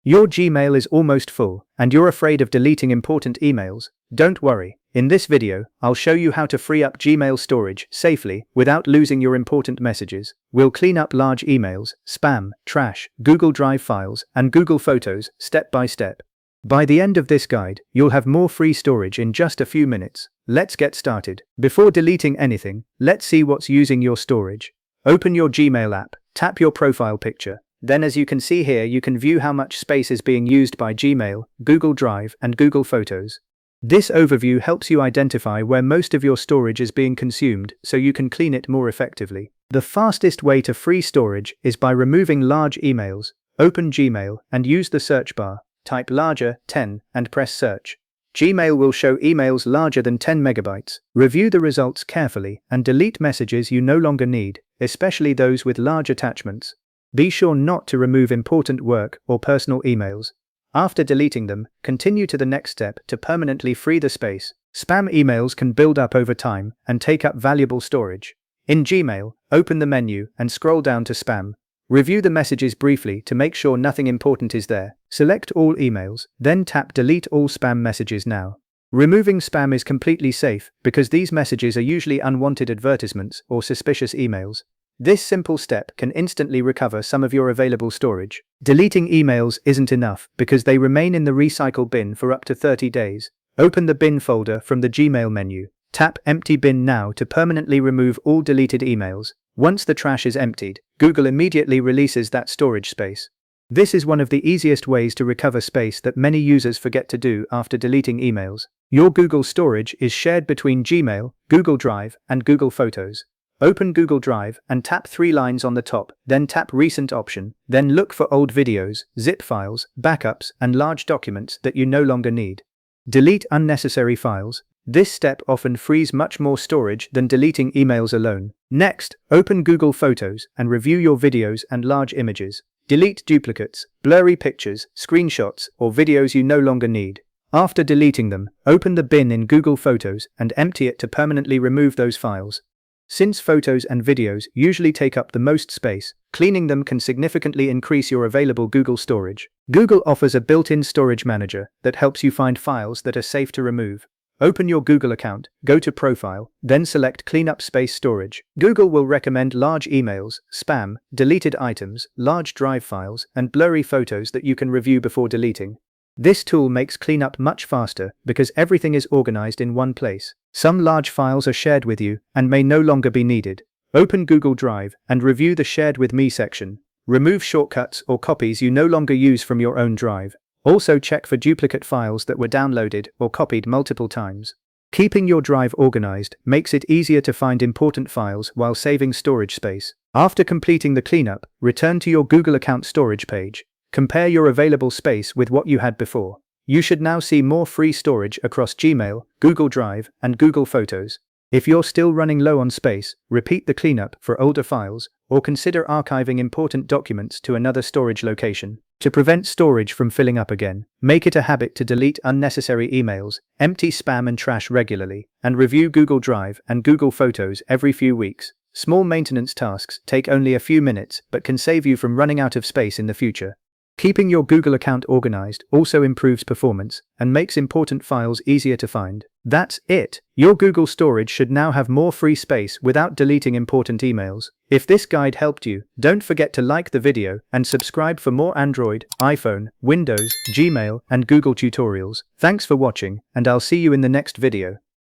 Your Gmail is almost full, and you're afraid of deleting important emails. Don't worry. In this video, I'll show you how to free up Gmail storage safely without losing your important messages. We'll clean up large emails, spam, trash, Google Drive files, and Google Photos step by step. By the end of this guide, you'll have more free storage in just a few minutes. Let's get started. Before deleting anything, let's see what's using your storage. Open your Gmail app, tap your profile picture. Then, as you can see here, you can view how much space is being used by Gmail, Google Drive, and Google Photos. This overview helps you identify where most of your storage is being consumed so you can clean it more effectively. The fastest way to free storage is by removing large emails. Open Gmail and use the search bar. Type larger 10 and press search. Gmail will show emails larger than 10 megabytes. Review the results carefully and delete messages you no longer need, especially those with large attachments. Be sure not to remove important work or personal emails. After deleting them, continue to the next step to permanently free the space. Spam emails can build up over time and take up valuable storage. In Gmail, open the menu and scroll down to spam. Review the messages briefly to make sure nothing important is there. Select all emails, then tap delete all spam messages now. Removing spam is completely safe because these messages are usually unwanted advertisements or suspicious emails. This simple step can instantly recover some of your available storage. Deleting emails isn't enough because they remain in the recycle bin for up to 30 days. Open the bin folder from the Gmail menu. Tap Empty Bin now to permanently remove all deleted emails. Once the trash is emptied, Google immediately releases that storage space. This is one of the easiest ways to recover space that many users forget to do after deleting emails. Your Google storage is shared between Gmail, Google Drive, and Google Photos. Open Google Drive and tap 3 lines on the top, then tap Recent option, then look for old videos, zip files, backups, and large documents that you no longer need. Delete unnecessary files. This step often frees much more storage than deleting emails alone. Next, open Google Photos and review your videos and large images. Delete duplicates, blurry pictures, screenshots, or videos you no longer need. After deleting them, open the bin in Google Photos and empty it to permanently remove those files. Since photos and videos usually take up the most space, cleaning them can significantly increase your available Google storage. Google offers a built-in storage manager that helps you find files that are safe to remove. Open your Google account, go to Profile, then select Clean Up Space Storage. Google will recommend large emails, spam, deleted items, large drive files, and blurry photos that you can review before deleting. This tool makes cleanup much faster because everything is organized in one place. Some large files are shared with you and may no longer be needed. Open Google Drive and review the Shared with Me section. Remove shortcuts or copies you no longer use from your own drive. Also check for duplicate files that were downloaded or copied multiple times. Keeping your drive organized makes it easier to find important files while saving storage space. After completing the cleanup, return to your Google account storage page. Compare your available space with what you had before. You should now see more free storage across Gmail, Google Drive, and Google Photos. If you're still running low on space, repeat the cleanup for older files, or consider archiving important documents to another storage location. To prevent storage from filling up again, make it a habit to delete unnecessary emails, empty spam and trash regularly, and review Google Drive and Google Photos every few weeks. Small maintenance tasks take only a few minutes but can save you from running out of space in the future. Keeping your Google account organized also improves performance and makes important files easier to find. That's it. Your Google storage should now have more free space without deleting important emails. If this guide helped you, don't forget to like the video and subscribe for more Android, iPhone, Windows, Gmail, and Google tutorials. Thanks for watching, and I'll see you in the next video.